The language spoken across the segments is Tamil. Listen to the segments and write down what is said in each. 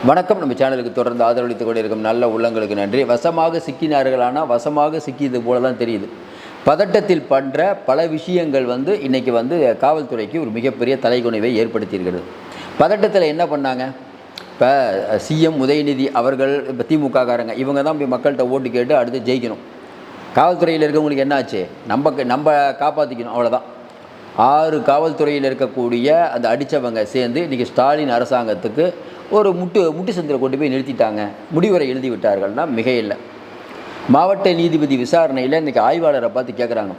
வணக்கம். நம்ம சேனலுக்கு தொடர்ந்து ஆதரவளித்துக் கொண்டிருக்கும் நல்ல உள்ளங்களுக்கு நன்றி. வசமாக சிக்கினார்களானால் வசமாக சிக்கியது போல தான் தெரியுது. பதட்டத்தில் பண்ணுற பல விஷயங்கள் இன்றைக்கி காவல்துறைக்கு ஒரு மிகப்பெரிய தலைகுனிவை ஏற்படுத்தியிருக்கிறது. பதட்டத்தில் என்ன பண்ணாங்க? இப்போ சிஎம் உதயநிதி அவர்கள், இப்போ திமுககாரங்க இவங்க தான் போய் மக்கள்கிட்ட ஓட்டு கேட்டு அடுத்து ஜெயிக்கணும். காவல்துறையில் இருக்கவங்களுக்கு என்ன ஆச்சு? நம்ம காப்பாற்றிக்கணும், அவ்வளோதான். 6 காவல்துறையில் இருக்கக்கூடிய அந்த அடித்தவங்க சேர்ந்து இன்றைக்கி ஸ்டாலின் அரசாங்கத்துக்கு ஒரு முட்டு சந்தில் கொண்டு போய் நிறுத்திட்டாங்க, முடிவுரை எழுதி விட்டார்கள்னா மிக இல்லை. மாவட்ட நீதிபதி விசாரணையில் இன்றைக்கி ஆய்வாளரை பார்த்து கேட்குறாங்க,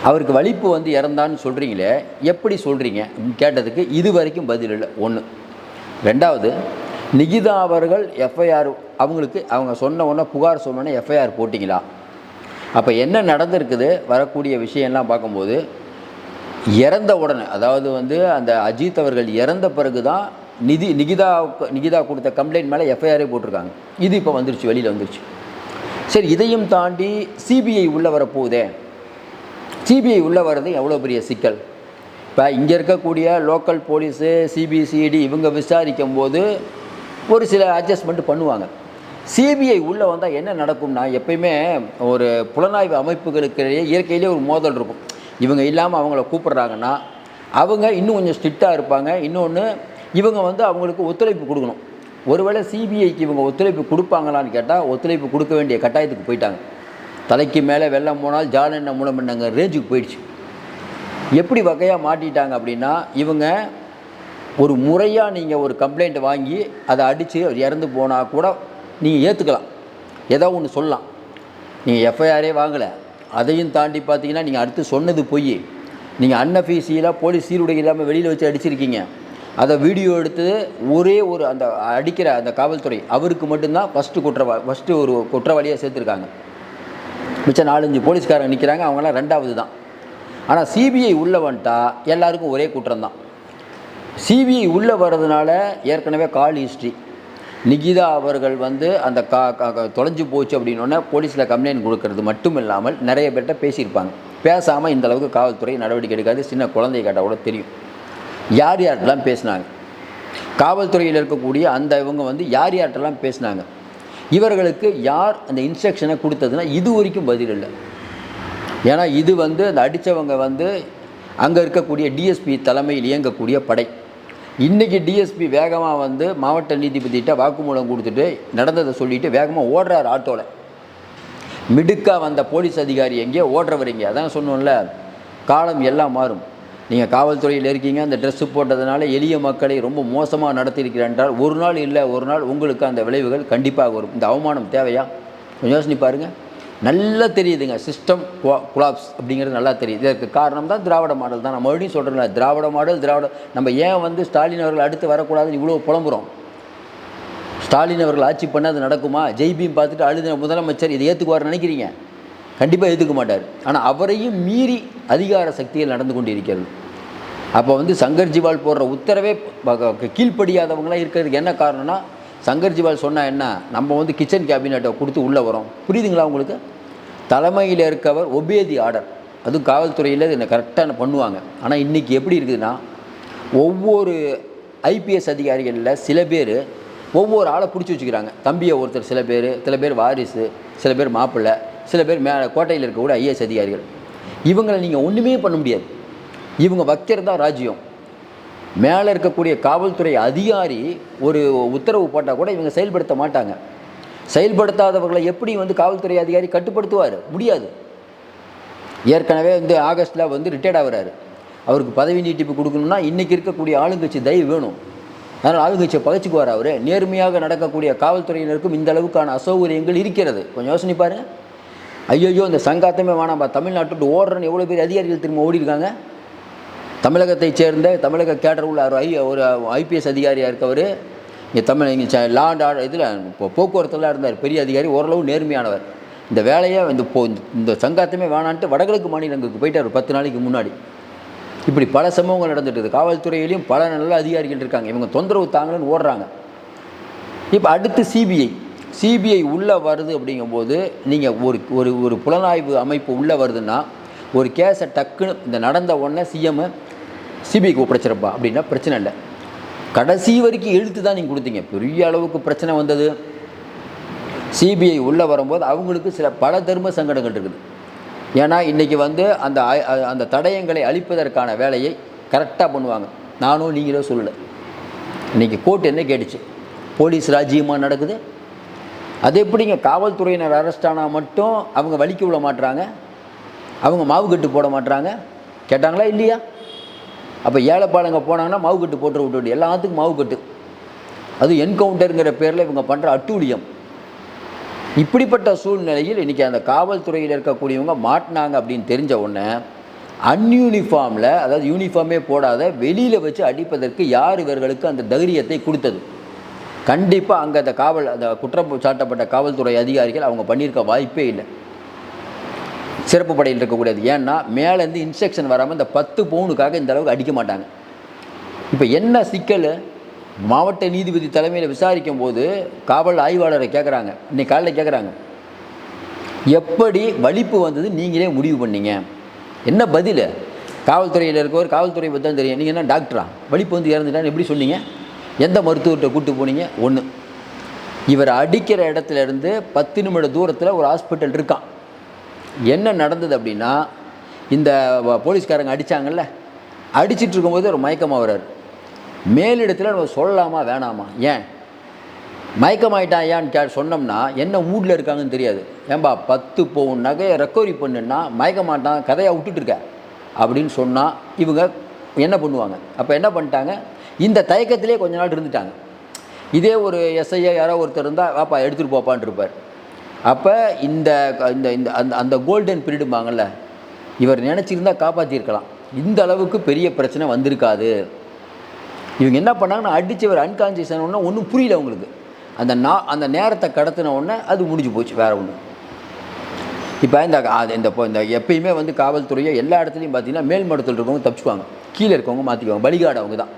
அவருக்கு வலிப்பு இறந்தான்னு சொல்கிறீங்களே, எப்படி சொல்கிறீங்க கேட்டதுக்கு இது வரைக்கும் பதில் இல்லை. ஒன்று. ரெண்டாவது, நிகிதா அவர்கள் எஃப்ஐஆர் அவங்களுக்கு அவங்க சொன்ன உடனே புகார் சொன்னோன்னே எஃப்ஐஆர் போட்டிங்களா? அப்போ என்ன நடந்திருக்குது? வரக்கூடிய விஷயம்லாம் பார்க்கும்போது இறந்த உடனே, அதாவது அந்த அஜித் அவர்கள் இறந்த பிறகு தான் நிகிதா கொடுத்த கம்ப்ளைண்ட் மேலே எஃப்ஐஆரே போட்டிருக்காங்க. இது இப்போ வந்துருச்சு, வெளியில் வந்துருச்சு. சரி, இதையும் தாண்டி சிபிஐ உள்ளே வரப்போகுதே. சிபிஐ உள்ளே வர்றது எவ்வளோ பெரிய சிக்கல். இப்போ இங்கே இருக்கக்கூடிய லோக்கல் போலீஸு, சிபிசிஐடி இவங்க விசாரிக்கும் போது ஒரு சில அட்ஜஸ்ட்மெண்ட் பண்ணுவாங்க. சிபிஐ உள்ளே வந்தால் என்ன நடக்கும்னா, எப்பயுமே ஒரு புலனாய்வு அமைப்புகளுக்கிடையே இயற்கையிலே ஒரு மோதல் இருக்கும். இவங்க இல்லாமல் அவங்கள கூப்பிட்றாங்கன்னா அவங்க இன்னும் கொஞ்சம் ஸ்ட்ரிக்டாக இருப்பாங்க. இன்னொன்று, இவங்க அவங்களுக்கு ஒத்துழைப்பு கொடுக்கணும். ஒருவேளை சிபிஐக்கு இவங்க ஒத்துழைப்பு கொடுப்பாங்களான்னு கேட்டால் ஒத்துழைப்பு கொடுக்க வேண்டிய கட்டாயத்துக்கு போயிட்டாங்க. தலைக்கு மேலே வெள்ளம் போனால் ஜாலெண்ண மூலம் என்னங்க ரேஞ்சுக்கு போயிடுச்சு. எப்படி வகையாக மாட்டிட்டாங்க அப்படின்னா, இவங்க ஒரு முறையாக நீங்கள் ஒரு கம்ப்ளைண்ட் வாங்கி அதை அடித்து இறந்து போனால் கூட நீங்கள் ஏற்றுக்கலாம், ஏதோ ஒன்று சொல்லலாம். நீங்கள் எஃப்ஐஆரே வாங்கலை, அதையும் தாண்டி பார்த்தீங்கன்னா நீங்கள் அடுத்து சொன்னது பொய். நீங்கள் அன்அஃபீஷியலாக போலீஸ் சீருடை இல்லாமல் வெளியில் வச்சு அடிச்சிருக்கீங்க. அதை வீடியோ எடுத்து ஒரே ஒரு அந்த அடிக்கிற அந்த காவல்துறை அவருக்கு மட்டும்தான் ஃபஸ்ட்டு ஒரு குற்றவாளியாக சேர்த்துருக்காங்க. மிச்சம் 4-5 போலீஸ்காரங்க நிற்கிறாங்க, அவங்களாம் 2வது தான். ஆனால் சிபிஐ உள்ளே வந்துட்டா எல்லாருக்கும் ஒரே குற்றம்தான். சிபிஐ உள்ளே வர்றதுனால ஏற்கனவே கால் ஹிஸ்ட்ரி, நிகிதா அவர்கள் அந்த தொலைஞ்சு போச்சு அப்படின்னோடனே போலீஸில் கம்ப்ளைண்ட் கொடுக்கறது மட்டும் இல்லாமல் நிறைய பேர்கிட்ட பேசியிருப்பாங்க. பேசாமல் இந்த அளவுக்கு காவல்துறை நடவடிக்கை எடுக்காது. சின்ன குழந்தை கேட்டால் கூட தெரியும் யார் யார்கிட்டலாம் பேசினாங்க. காவல்துறையில் இருக்கக்கூடிய அந்த இவங்க யார் யார்கிட்டலாம் பேசினாங்க, இவர்களுக்கு யார் அந்த இன்ஸ்ட்ரக்ஷனை கொடுத்ததுன்னா இது வரைக்கும் பதில் இல்லை. ஏன்னா இது அந்த அடித்தவங்க அங்கே இருக்கக்கூடிய டிஎஸ்பி தலைமையில் இயங்கக்கூடிய படை. இன்றைக்கி டிஎஸ்பி வேகமாக மாவட்ட நீதிபதிகிட்ட வாக்குமூலம் கொடுத்துட்டு நடந்ததை சொல்லிவிட்டு வேகமாக ஓடுறார் ஆட்டோவில். மிடுக்காக வந்த போலீஸ் அதிகாரி எங்கேயோ ஓடுறவர் எங்கே. அதான் சொன்னோம்ல, காலம் எல்லாம் மாறும். நீங்கள் காவல்துறையில் இருக்கீங்க, அந்த ட்ரெஸ்ஸு போட்டதுனால எளிய மக்களை ரொம்ப மோசமாக நடத்தியிருக்கிறேன் என்றால் ஒரு நாள் இல்லை ஒரு நாள் உங்களுக்கு அந்த விளைவுகள் கண்டிப்பாக வரும். இந்த அவமானம் தேவையா? கொஞ்சம் யோசனை பாருங்கள். நல்லா தெரியுதுங்க, சிஸ்டம் குலாப்ஸ் அப்படிங்கிறது நல்லா தெரியுது. இதற்கு காரணம் தான் திராவிட மாடல் தான். நான் மறுபடியும் சொல்கிறேன்ல, திராவிட மாடல் நம்ம ஏன் ஸ்டாலின் அவர்கள் அடுத்து வரக்கூடாதுன்னு இவ்வளோ புலம்புறோம். ஸ்டாலின் அவர்கள் ஆட்சி பண்ணால் அது நடக்குமா? ஜெய்பீம் பார்த்துட்டு அழுத முதலமைச்சர் இதை ஏற்றுக்குவார்னு நினைக்கிறீங்க? கண்டிப்பாக ஏற்றுக்க மாட்டார். ஆனால் அவரையும் மீறி அதிகார சக்தியில் நடந்து கொண்டு இருக்கிறது. அப்போ சங்கர்ஜிவால் போடுற உத்தரவே கீழ்ப்படியாதவங்களாம் இருக்கிறதுக்கு என்ன காரணம்னா, சங்கர்ஜிவால் சொன்னால் என்ன, நம்ம கிச்சன் கேபினெட்டை கொடுத்து உள்ளே வரோம். புரியுதுங்களா உங்களுக்கு? தலைமையில் இருக்கவர் ஒபேதி ஆர்டர், அதுவும் காவல்துறையில் என்னை கரெக்டாக பண்ணுவாங்க. ஆனால் இன்றைக்கி எப்படி இருக்குதுன்னா, ஒவ்வொரு ஐபிஎஸ் அதிகாரிகளில் சில பேர் ஒவ்வொரு ஆளை பிடிச்சி வச்சுக்கிறாங்க. தம்பியை ஒருத்தர், சில பேர் வாரிசு, சில பேர் மாப்பிள்ளை, சில பேர் மேலே கோட்டையில் இருக்கக்கூடிய ஐஏஎஸ் அதிகாரிகள். இவங்களை நீங்கள் ஒன்றுமே பண்ண முடியாது. இவங்க வைக்கிறது தான் ராஜ்யம். மேலே இருக்கக்கூடிய காவல்துறை அதிகாரி ஒரு உத்தரவு போட்டால் கூட இவங்க செயல்படுத்த மாட்டாங்க. செயல்படுத்தாதவர்களை எப்படி காவல்துறை அதிகாரி கட்டுப்படுத்துவார்? முடியாது. ஏற்கனவே ஆகஸ்ட்டில் ரிட்டையர்ட் ஆகிறாரு. அவருக்கு பதவி நீட்டிப்பு கொடுக்கணும்னா இன்றைக்கி இருக்கக்கூடிய ஆளுங்கட்சி தயவு வேணும். அதனால் ஆளுங்கட்சியை பகைச்சிக்குவார் அவர். நேர்மையாக நடக்கக்கூடிய காவல்துறையினருக்கும் இந்த அளவுக்கான அசௌகரியங்கள் இருக்கிறது. கொஞ்சம் யோசனை பாருங்கள். ஐயோ இந்த சங்காத்தமே வேணாம்பா, தமிழ்நாட்டு ஓடுறன்னு எவ்வளோ பேர் அதிகாரிகள் திரும்ப ஓடிருக்காங்க. தமிழகத்தை சேர்ந்த தமிழக கேடர் உள்ள ஒரு ஐபிஎஸ் அதிகாரியாக இருக்கவர். இங்கே லா அண்ட் ஆர்டர் இதில் இப்போ போக்குவரத்துலாம் இருந்தார், பெரிய அதிகாரி, ஓரளவு நேர்மையானவர். இந்த வேலையை இந்த சங்காத்தமே வேணான்ட்டு வடகிழக்கு மாநிலங்களுக்கு போயிட்டார் 10 நாளைக்கு முன்னாடி. இப்படி பல சம்பவங்கள் நடந்துட்டு காவல்துறையிலையும் பல நல்ல அதிகாரிகள் இருக்காங்க. இவங்க தொந்தரவு தாங்கன்னு ஓடுறாங்க. இப்போ அடுத்து சிபிஐ உள்ளே வருது. அப்படிங்கும்போது நீங்கள் ஒரு புலனாய்வு அமைப்பு உள்ளே வருதுன்னா ஒரு கேஸை டக்குன்னு இந்த நடந்த உடனே சிஎம் சிபிஐக்கு ஒப்படைச்சிருப்பா அப்படின்னா பிரச்சனை இல்லை. கடைசி வரைக்கும் இழுத்து தான் நீங்கள் கொடுத்தீங்க. பெரிய அளவுக்கு பிரச்சனை வந்தது. சிபிஐ உள்ளே வரும்போது அவங்களுக்கு சில பல தர்ம சங்கடங்கள் இருக்குது. ஏன்னா இன்றைக்கி வந்து அந்த தடயங்களை அழிப்பதற்கான வேலையை கரெக்டாக பண்ணுவாங்க. நானும் நீங்களோ சொல்லலை. இன்றைக்கி கோர்ட் என்ன கேட்டுச்சு, போலீஸ் ராஜ்யமாக நடக்குது. அது எப்படிங்க காவல்துறையினர் அரெஸ்ட் ஆனால் மட்டும் அவங்க வலிக்க விட மாட்டுறாங்க, அவங்க மாவு கட்டு போட மாட்டுறாங்க? கேட்டாங்களா இல்லையா? அப்போ ஏழைப்பாளைங்க போனாங்கன்னா மாவு கட்டு போட்டு விட்டு எல்லாத்துக்கும் மாவு கட்டு. அது என்கவுண்டருங்கிற பேரில் இவங்க பண்ணுற அட்டூழியம். இப்படிப்பட்ட சூழ்நிலையில் இன்றைக்கி அந்த காவல்துறையில் இருக்கக்கூடியவங்க மாட்டினாங்க அப்படின்னு தெரிஞ்ச உடனே அன்யூனிஃபார்மில், அதாவது யூனிஃபார்மே போடாத வெளியில் வச்சு அடிப்பதற்கு யார் இவர்களுக்கு அந்த தைரியத்தை கொடுத்தது? கண்டிப்பாக அங்கே அந்த குற்றம் சாட்டப்பட்ட காவல்துறை அதிகாரிகள் அவங்க பண்ணியிருக்க வாய்ப்பே இல்லை. சிறப்பு படையில் இருக்கக்கூடியது. ஏன்னா மேலேருந்து இன்ஸ்ட்ரக்ஷன் வராமல் இந்த 10 பவுனுக்காக இந்த அளவுக்கு அடிக்க மாட்டாங்க. இப்போ என்ன சிக்கல்? மாவட்ட நீதிபதி தலைமையில் விசாரிக்கும் போது காவல் ஆய்வாளரை கேட்குறாங்க, இன்னைக்கு காலையில் கேட்குறாங்க, எப்படி வலிப்பு வந்தது நீங்களே முடிவு பண்ணீங்க? என்ன பதில்? காவல்துறையில் இருக்கவர் காவல்துறை பற்றி தான் தெரியும், நீங்கள் என்ன டாக்டரா? வலிப்பு வந்து இறந்துட்டான்னு எப்படி சொன்னீங்க? எந்த மருத்துவர்கிட்ட கூப்பிட்டு போனீங்க? ஒன்று, இவர் அடிக்கிற இடத்துலேருந்து 10 நிமிட தூரத்தில் ஒரு ஹாஸ்பிட்டல் இருக்கான். என்ன நடந்தது அப்படின்னா, இந்த போலீஸ்காரங்க அடித்தாங்கல்ல, அடிச்சிட்டு இருக்கும்போது ஒரு மயக்கமாக வர்றார். மேலிடத்தில் நம்ம சொல்லலாமா வேணாமா? ஏன் மயக்கமாயிட்டான் ஏன்னு சொன்னோம்னா என்ன மூடில் இருக்காங்கன்னு தெரியாது. ஏன்பா 10 பவுன் நகையை ரெக்கவரி பண்ணுன்னா மயக்க மாட்டான், கதையாக விட்டுட்டுருக்க அப்படின்னு சொன்னால் இவங்க என்ன பண்ணுவாங்க? அப்போ என்ன பண்ணிட்டாங்க, இந்த தயக்கத்திலே கொஞ்ச நாள் இருந்துட்டாங்க. இதே ஒரு எஸ்ஐயா யாரோ ஒருத்தர் இருந்தால் வாப்பா எடுத்துகிட்டு போப்பான் இருப்பார். அப்போ இந்த இந்த அந்த கோல்டன் பீரியடும்பாங்கள்ல, இவர் நினச்சிருந்தால் காப்பாற்றிருக்கலாம். இந்த அளவுக்கு பெரிய பிரச்சனை வந்திருக்காது. இவங்க என்ன பண்ணாங்கன்னா, அடித்தவர் அன்கான்சியஸ் ஆனோடனே ஒன்றும் புரியல அவங்களுக்கு. அந்த நேரத்தை கடத்தின உடனே அது முடிஞ்சு போச்சு, வேறு ஒன்று. இப்போ இந்த எப்பயுமே வந்து காவல்துறையோ எல்லா இடத்துலையும் பார்த்தீங்கன்னா மேல் மட்டத்தில் இருக்கவங்க தப்பிச்சுக்குவாங்க, கீழே இருக்கவங்க மாற்றிக்குவாங்க. பலிகாடு அவங்க தான்.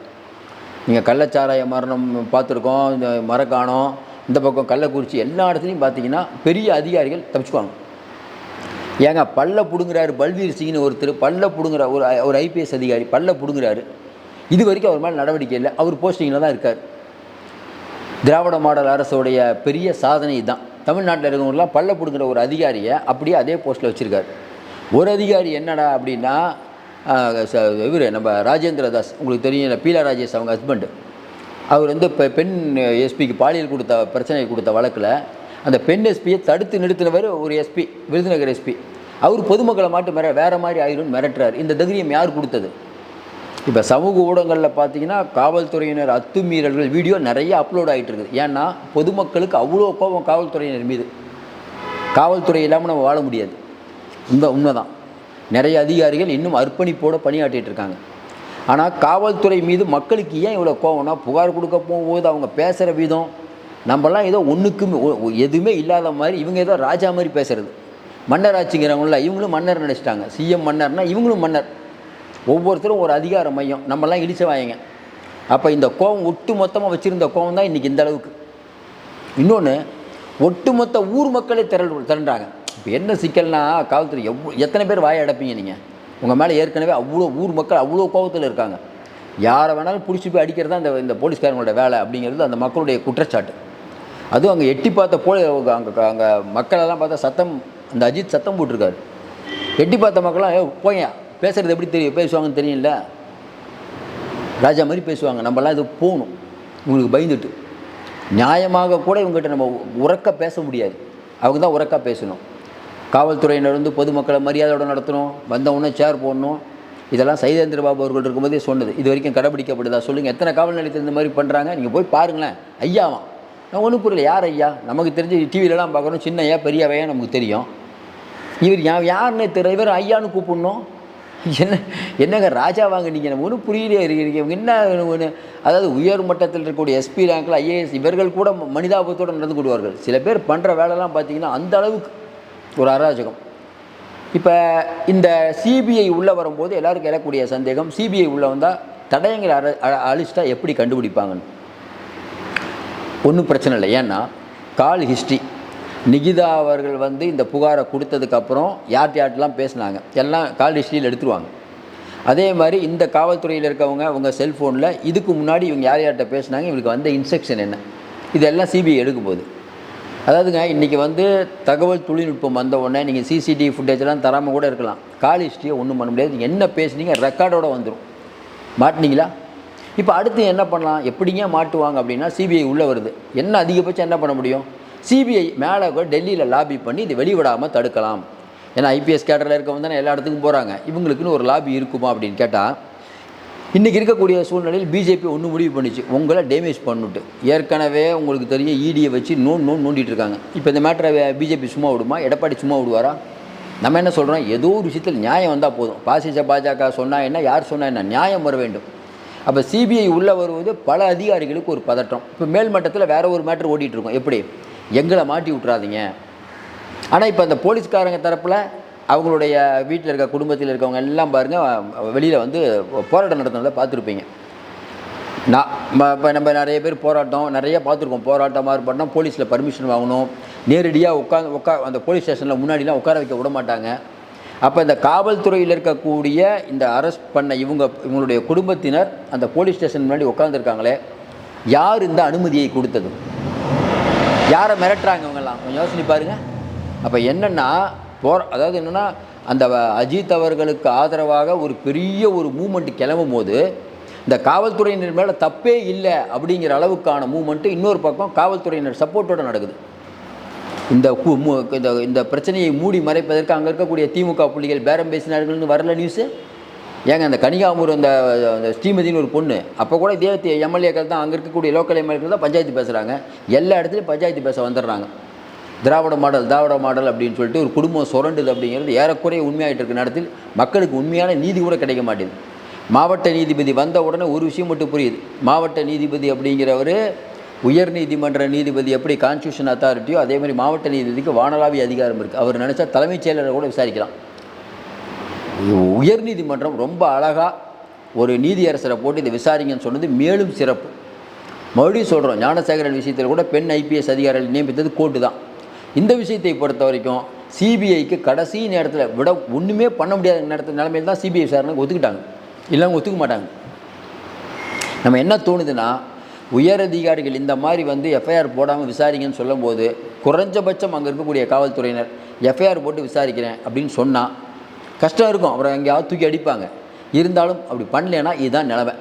நீங்கள் கள்ளச்சாராய மரணம் பார்த்துருக்கோம், இந்த மரக்காணம், இந்த பக்கம் கள்ளக்குறிச்சி, எல்லா இடத்துலையும் பார்த்தீங்கன்னா பெரிய அதிகாரிகள் தப்பிச்சுக்குவாங்க. ஏங்க பல்ல பிடுங்குறாரு பல்வீர் சிங்னு ஒருத்தர், பல்ல பிடுங்குற ஒரு ஐபிஎஸ் அதிகாரி பல்ல பிடுங்குறாரு. இது வரைக்கும் அவர் மேலே நடவடிக்கை இல்லை, அவர் போஸ்டிங்கில் தான் இருக்கார். திராவிட மாடல் அரசுடைய பெரிய சாதனை தான். தமிழ்நாட்டில் இருக்கவங்களாம் பல்ல பிடுங்குற ஒரு அதிகாரியை அப்படியே அதே போஸ்ட்டில் வச்சுருக்காரு. ஒரு அதிகாரி என்னடா அப்படின்னா, இவர் நம்ம ராஜேந்திர தாஸ், உங்களுக்கு தெரியும், பீலா ராஜேஷ் அவங்க ஹஸ்பண்டு. அவர் வந்து இப்போ பெண் எஸ்பிக்கு பாலியல் பிரச்சனை கொடுத்த வழக்கில் அந்த பெண் எஸ்பியை தடுத்து நிறுத்தினவர் ஒரு எஸ்பி, விருதுநகர் எஸ்பி. அவர் பொதுமக்களை மாட்டு வேறு மாதிரி ஆயிரும் மிரட்டுறார். இந்த தைரியம் யார் கொடுத்தது? இப்போ சமூக ஊடகங்களில் பார்த்தீங்கன்னா காவல்துறையினர் அத்துமீறல்கள் வீடியோ நிறைய அப்லோட் ஆகிட்டு இருக்குது. ஏன்னா பொதுமக்களுக்கு அவ்வளோ கோபம் காவல்துறையினர் மீது. காவல்துறை இல்லாமல் நம்ம வாழ முடியாது. உண்மைதான். நிறைய அதிகாரிகள் இன்னும் அர்ப்பணிப்போடு பணியாற்றிட்டு இருக்காங்க. ஆனால் காவல்துறை மீது மக்களுக்கு ஏன் இவ்வளோ கோவம்னா, புகார் கொடுக்க போகும்போது அவங்க பேசுகிற விதம், நம்மலாம் ஏதோ ஒன்றுக்குமே எதுவுமே இல்லாத மாதிரி, இவங்க ஏதோ ராஜா மாதிரி பேசுகிறது. மன்னர் ஆட்சிங்கிறவங்கள இவங்களும் மன்னர் நினச்சிட்டாங்க. சிஎம் மன்னர்னால் இவங்களும் மன்னர். ஒவ்வொருத்தரும் ஒரு அதிகார மையம், நம்மலாம் இடிச்ச வாங்க. அப்போ இந்த கோவம் ஒட்டு மொத்தமாக வச்சுருந்த கோவம் தான் இன்றைக்கி இந்த அளவுக்கு. இன்னொன்று, ஒட்டுமொத்த ஊர் மக்களே திரண்டுறாங்க. இப்போ என்ன சிக்கல்னா, காவல்துறை எத்தனை பேர் வாயை அடைப்பீங்க நீங்கள்? உங்கள் மேலே ஏற்கனவே அவ்வளோ ஊர் மக்கள் அவ்வளோ கோபத்தில் இருக்காங்க. யாரை வேணாலும் பிடிச்சி போய் அடிக்கிறது தான் இந்த போலீஸ்காரங்களோட வேலை அப்படிங்கிறது அந்த மக்களுடைய குற்றச்சாட்டு. அதுவும் அங்கே எட்டி பார்த்த அங்கே மக்களெல்லாம் பார்த்தா சத்தம், அந்த அஜித் சத்தம் போட்டிருக்காரு. எட்டி பார்த்த மக்கள்லாம் போங்க, பேசுகிறது எப்படி பேசுவாங்கன்னு தெரியல, ராஜா மாதிரி பேசுவாங்க. நம்மலாம் இது போகணும் இவங்களுக்கு பயந்துட்டு. நியாயமாக கூட இவங்ககிட்ட நம்ம உறக்க பேச முடியாது, அவங்க தான் உறக்க பேசணும். காவல்துறையினர் வந்து பொதுமக்களை மரியாதையோடு நடத்தணும், வந்தவுடனே சேர் போடணும். இதெல்லாம் சைதேந்திர பாபு அவர்கள் இருக்கும்போதே சொன்னது. இது வரைக்கும் கடைபிடிக்கப்படுதா சொல்லுங்கள்? எத்தனை காவல் நிலையத்தில் இந்த மாதிரி பண்ணுறாங்க? நீங்கள் போய் பாருங்களேன். ஐயாவா? நான் ஒன்றும் புரியல, யார் ஐயா? நமக்கு தெரிஞ்சு டிவிலலாம் பார்க்குறோம், சின்ன ஐயா பெரிய ஐயா நமக்கு தெரியும். இவர் யாருன்னே தெரியல, இவர் ஐயான்னு கூப்பிடணும். என்னங்க ராஜா வாங்க நீங்கள்? நம்ம ஒன்றும் புரியலையே இருக்கிறீங்க. இவங்க என்ன ஒன்று, அதாவது உயர் மட்டத்தில் இருக்கக்கூடிய எஸ்பி ரேங்கில் ஐஏஎஸ் இவர்கள் கூட மனிதாபத்தோடு நடந்து கொள்வார்கள். சில பேர் பண்ணுற வேலைலாம் பார்த்தீங்கன்னா அந்த அளவுக்கு ஒரு அராஜகம். இப்போ இந்த சிபிஐ உள்ளே வரும்போது எல்லாருக்கும் எழக்கூடிய சந்தேகம், சிபிஐ உள்ளே வந்தால் தடயங்களை அழிச்சிட்டா எப்படி கண்டுபிடிப்பாங்கன்னு. ஒன்றும் பிரச்சனை இல்லை. ஏன்னா கால் ஹிஸ்ட்ரி, நிகிதா அவர்கள் வந்து இந்த புகாரை கொடுத்ததுக்கப்புறம் யார்கிட்டலாம் பேசினாங்க எல்லாம் கால் ஹிஸ்ட்ரியில் எடுத்துருவாங்க. அதே மாதிரி இந்த காவல்துறையில் இருக்கவங்க அவங்க செல்ஃபோனில் இதுக்கு முன்னாடி இவங்க யார் யார்கிட்ட பேசினாங்க, இவங்களுக்கு வந்த இன்ஸ்ட்ரக்ஷன் என்ன, இதெல்லாம் சிபிஐ எடுக்க போகுது. அதாவதுங்க இன்றைக்கி வந்து தகவல் தொழில்நுட்பம் வந்த உடனே நீங்கள் சிசிடிவி ஃபுட்டேஜெல்லாம் தராமல் கூட இருக்கலாம், கால் ஹிஸ்ட்ரியை ஒன்றும் பண்ண முடியாது. நீங்கள் என்ன பேசுனீங்க ரெக்கார்டோடு வந்துடும். மாட்டினீங்களா? இப்போ அடுத்து என்ன பண்ணலாம், எப்படிங்க மாட்டுவாங்க அப்படின்னா சிபிஐ உள்ளே வருது. என்ன அதிகபட்சம் என்ன பண்ண முடியும், சிபிஐ மேலே கூட டெல்லியில் லாபி பண்ணி இது வெளிவிடாமல் தடுக்கலாம். ஏன்னா ஐபிஎஸ் கேடரில் இருக்கவங்க தானே எல்லா இடத்துக்கும் போகிறாங்க, இவங்களுக்குன்னு ஒரு லாபி இருக்குமா அப்படின்னு கேட்டால், இன்றைக்கி இருக்கக்கூடிய சூழ்நிலையில் பிஜேபி ஒன்று முடிவு பண்ணிச்சு, உங்களை டேமேஜ் பண்ணிட்டு. ஏற்கனவே உங்களுக்கு தெரியும் இடியை வச்சு நோண்டிட்டு இருக்காங்க. இப்போ இந்த மேட்டரை பிஜேபி சும்மா விடுமா, எடப்பாடி சும்மா விடுவாரா? நம்ம என்ன சொல்கிறோம், ஏதோ ஒரு விஷயத்தில் நியாயம் வந்தால் போதும். பாஜக சொன்னால் என்ன, யார் சொன்னால் என்ன, நியாயம் வர வேண்டும். அப்போ சிபிஐ உள்ளே வருவது பல அதிகாரிகளுக்கு ஒரு பதட்டம். இப்போ மேல்மட்டத்தில் வேறு ஒரு மேட்ரு ஓடிட்டுருக்கோம், எப்படி எங்களை மாட்டி விட்றாதீங்க. ஆனால் இப்போ அந்த போலீஸ்காரங்க தரப்பில் அவங்களுடைய வீட்டில் இருக்க குடும்பத்தில் இருக்கவங்க எல்லாம் பாருங்கள் வெளியில் வந்து போராட்டம் நடத்துனதை பார்த்துருப்பீங்க. இப்போ நம்ம நிறைய பேர் போராட்டம் நிறைய பார்த்துருக்கோம். போராட்டமாக இருப்பாட்டம் போலீஸில் பர்மிஷன் வாங்கணும், நேரடியாக அந்த போலீஸ் ஸ்டேஷனில் முன்னாடிலாம் உட்கார வைக்க விட மாட்டாங்க. அப்போ இந்த காவல்துறையில் இருக்கக்கூடிய இந்த அரெஸ்ட் பண்ண இவங்களுடைய குடும்பத்தினர் அந்த போலீஸ் ஸ்டேஷன் முன்னாடி உட்காந்துருக்காங்களே, யார் இந்த அனுமதியை கொடுத்தது, யாரை மிரட்டுறாங்க இவங்கெல்லாம் கொஞ்சம் யோசனை பாருங்கள். அப்போ என்னென்னா அதாவது என்னென்னா அந்த அஜித் அவர்களுக்கு ஆதரவாக ஒரு பெரிய ஒரு மூமெண்ட் கிளம்பும் போது இந்த காவல்துறையினர் மேலே தப்பே இல்லை அப்படிங்கிற அளவுக்கான மூமெண்ட்டு இன்னொரு பக்கம் காவல்துறையினர் சப்போர்ட்டோடு நடக்குது. இந்த பிரச்சனையை மூடி மறைப்பதற்கு அங்கே இருக்கக்கூடிய திமுக புள்ளிகள் பேரம் பேசினார்கள்னு வரல நியூஸு. ஏங்க அந்த கனிகாமூர் அந்த ஸ்ரீமதினு ஒரு பொண்ணு, அப்போ கூட இதே எம்எல்ஏக்கள் தான், அங்கே இருக்கக்கூடிய லோக்கல் எம்எல்ஏக்கள் தான் பஞ்சாயத்து பேசுகிறாங்க. எல்லா இடத்துலையும் பஞ்சாயத்து பேச வந்துடுறாங்க. திராவிட மாடல் அப்படின்னு சொல்லிட்டு ஒரு குடும்பம் சுரண்டுது அப்படிங்கிறது ஏறக்குறைய உண்மையாகிட்டு இருக்க நேரத்தில் மக்களுக்கு உண்மையான நீதி கூட கிடைக்க மாட்டேங்குது. மாவட்ட நீதிபதி வந்த உடனே ஒரு விஷயம் மட்டும் புரியுது, மாவட்ட நீதிபதி அப்படிங்கிறவர் உயர் நீதிமன்ற நீதிபதி எப்படி கான்ஸ்டியூஷன் அத்தாரிட்டியோ அதே மாதிரி மாவட்ட நீதிபதிக்கு வானளாவிய அதிகாரம் இருக்குது. அவர் நினச்சா தலைமைச் செயலரை கூட விசாரிக்கலாம். உயர் நீதிமன்றம் ரொம்ப அழகாக ஒரு நீதியரசரை போட்டு இதை விசாரிங்கன்னு சொன்னது மேலும் சிறப்பு. மறுபடியும் சொல்கிறோம், ஞானசேகரன் விஷயத்தில் கூட பெண் ஐபிஎஸ் அதிகாரிகள் நியமித்தது கோர்ட்டு தான். இந்த விஷயத்தை பொறுத்த வரைக்கும் சிபிஐக்கு கடைசி நேரத்தில் விட ஒன்றுமே பண்ண முடியாத நிலைமையில் தான் சிபிஐ விசாரணைக்கு ஒத்துக்கிட்டாங்க, இல்லைங்க ஒத்துக்க மாட்டாங்க. நம்ம என்ன தோணுதுன்னா, உயர் அதிகாரிகள் இந்த மாதிரி வந்து எஃப்ஐஆர் போடாமல் விசாரிங்கன்னு சொல்லும்போது குறைஞ்சபட்சம் அங்கே இருக்கக்கூடிய காவல்துறையினர் எஃப்ஐஆர் போட்டு விசாரிக்கிறேன் அப்படின்னு சொன்னால் கஷ்டம் இருக்கும், அப்புறம் எங்கேயாவது தூக்கி அடிப்பாங்க. இருந்தாலும் அப்படி பண்ணலைன்னா இதுதான் நிலைமை.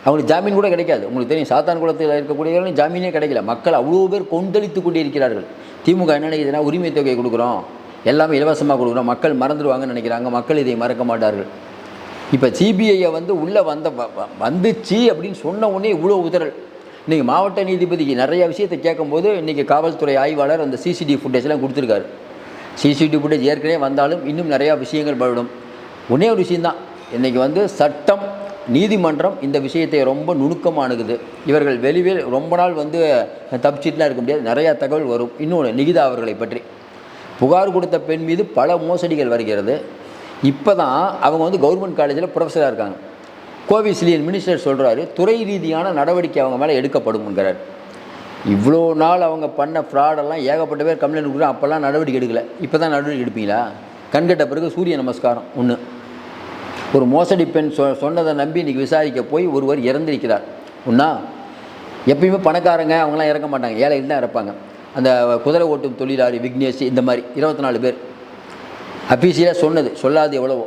அவங்களுக்கு ஜாமீன் கூட கிடைக்காது. உங்களுக்கு தெரியும், சாத்தான்குளத்தில் இருக்கக்கூடியவர்களும் ஜாமீனே கிடைக்கல. மக்கள் அவ்வளோ பேர் கொந்தளித்து கொண்டே இருக்கிறார்கள். திமுக என்ன நினைக்குதுன்னா, உரிமை தொகையை கொடுக்குறோம், எல்லாமே இலவசமாக கொடுக்குறோம், மக்கள் மறந்துடுவாங்கன்னு நினைக்கிறாங்க. மக்கள் இதை மறக்க மாட்டார்கள். இப்போ சிபிஐயை வந்து உள்ளே வந்துச்சு அப்படின்னு சொன்ன உடனே இவ்வளோ உதறல். இன்றைக்கி மாவட்ட நீதிபதிக்கு நிறைய விஷயத்தை கேட்கும்போது இன்றைக்கி காவல்துறை ஆய்வாளர் அந்த சிசிடிவி ஃபுட்டேஜ்லாம் கொடுத்துருக்காரு. சிசிடிவி ஃபுட்டேஜ் ஏற்கனவே வந்தாலும் இன்னும் நிறையா விஷயங்கள் படும். ஒன்றே ஒரு விஷயந்தான், இன்றைக்கி வந்து சட்டம் நீதிமன்றம் இந்த விஷயத்தை ரொம்ப நுணுக்கமாக அணுகுது. இவர்கள் வெளியே ரொம்ப நாள் வந்து தப்பிச்சிட்டுலாம் இருக்க முடியாது, நிறையா தகவல் வரும். இன்னொன்று, நிகிதா அவர்களை பற்றி புகார் கொடுத்த பெண் மீது பல மோசடிகள் வருகிறது. இப்போ தான் அவங்க வந்து கவர்மெண்ட் காலேஜில் ப்ரொஃபஸராக இருக்காங்க. கோவிசிலியன் மினிஸ்டர் சொல்கிறாரு, துறை ரீதியான நடவடிக்கை அவங்க மேலே எடுக்கப்படும்ங்கிறார். இவ்வளோ நாள் அவங்க பண்ண ஃப்ராடெல்லாம் ஏகப்பட்ட பேர் கம்ப்ளைண்ட் கொடுக்குறோம், அப்போல்லாம் நடவடிக்கை எடுக்கலை. இப்போ தான் நடவடிக்கை எடுப்பீங்களா? கண்கட்ட பிறகு சூரிய நமஸ்காரம். ஒன்று, ஒரு மோசடி பெண் சொன்னதை நம்பி இன்றைக்கி விசாரிக்க போய் ஒருவர் இறந்திருக்கிறார். ஒன்றா, எப்பயுமே பணக்காரங்க அவங்களாம் இறக்க மாட்டாங்க, ஏழைகள் தான் இறப்பாங்க. அந்த குதிரை ஓட்டும் தொழிலாளி விக்னேஷ், இந்த மாதிரி 24 பேர் அஃபீஷியலாக சொல்லாது எவ்வளவோ.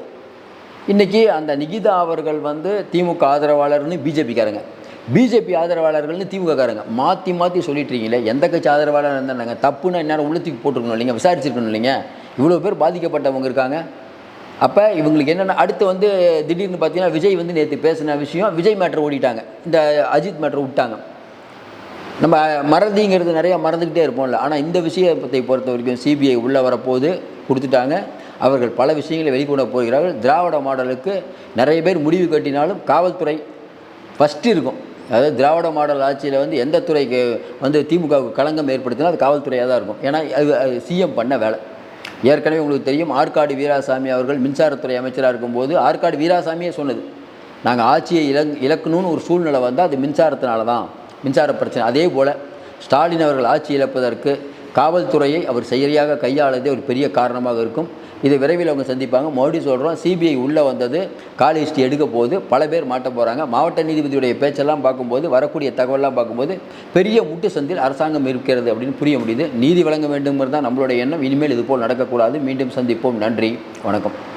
இன்றைக்கி அந்த நிகிதா அவர்கள் வந்து திமுக ஆதரவாளர்னு பிஜேபிக்காரங்க, பிஜேபி ஆதரவாளர்கள்னு திமுககாரங்க மாற்றி மாற்றி சொல்லிட்டுருக்கீங்களே. எந்த கட்சி ஆதரவாளர் இருந்தாங்க, தப்புன்னா இந்நேரம் உள்ளத்துக்கு போட்டுருக்கணும் இல்லைங்க, விசாரிச்சிருக்கணும் இல்லைங்க. இவ்வளோ பேர் பாதிக்கப்பட்டவங்க இருக்காங்க. அப்போ இவங்களுக்கு என்னென்னா, அடுத்து வந்து திடீர்னு பார்த்தீங்கன்னா விஜய் வந்து நேற்று பேசின விஷயம், விஜய் மேட்ரு ஓடிட்டாங்க, இந்த அஜித் மேட்ரு விட்டாங்க. நம்ம மறதிங்கிறது நிறையா மறந்துக்கிட்டே இருப்போம்ல. ஆனால் இந்த விஷயத்தை பொறுத்த வரைக்கும் சிபிஐ உள்ளே வரப்போது கொடுத்துட்டாங்க. அவர்கள் பல விஷயங்களை வெளிக்கொண்டு போகிறார்கள். திராவிட மாடலுக்கு நிறைய பேர் முடிவு கட்டினாலும் காவல்துறை ஃபஸ்ட்டு இருக்கும். அதாவது திராவிட மாடல் ஆட்சியில் வந்து எந்த துறைக்கு வந்து திமுகவுக்கு களங்கம் ஏற்படுத்தினா அது காவல்துறையாக தான் இருக்கும். ஏன்னா அது சிஎம் பண்ண வேலை. ஏற்கனவே உங்களுக்கு தெரியும், ஆற்காடு வீராசாமி அவர்கள் மின்சாரத்துறை அமைச்சராக இருக்கும்போது ஆற்காடு வீராசாமியே சொன்னது, நாங்கள் ஆட்சியை இழக்கணும்னு ஒரு சூழ்நிலை வந்தால் அது மின்சாரத்தினால தான், மின்சார பிரச்சனை. அதே போல் ஸ்டாலின் அவர்கள் ஆட்சி இழப்பதற்கு காவல்துறையை அவர் சரியாக கையாளதே ஒரு பெரிய காரணமாக இருக்கும். இதை விரைவில் அவங்க சந்திப்பாங்க. மறுபடியும் சொல்கிறோம், சிபிஐ உள்ளே வந்தது கால் ஹிஸ்ட்ரி எடுக்க போது பல பேர் மாட்ட போகிறாங்க. மாவட்ட நீதிபதியுடைய பேச்செல்லாம் பார்க்கும்போது, வரக்கூடிய தகவலாம் பார்க்கும்போது பெரிய முட்டு சந்தில் அரசாங்கம் இருக்கிறது அப்படின்னு புரிய முடியுது. நீதி வழங்க வேண்டுங்கிறது தான் நம்மளுடைய எண்ணம். இனிமேல் இதுபோல் நடக்கக்கூடாது. மீண்டும் சந்திப்போம். நன்றி, வணக்கம்.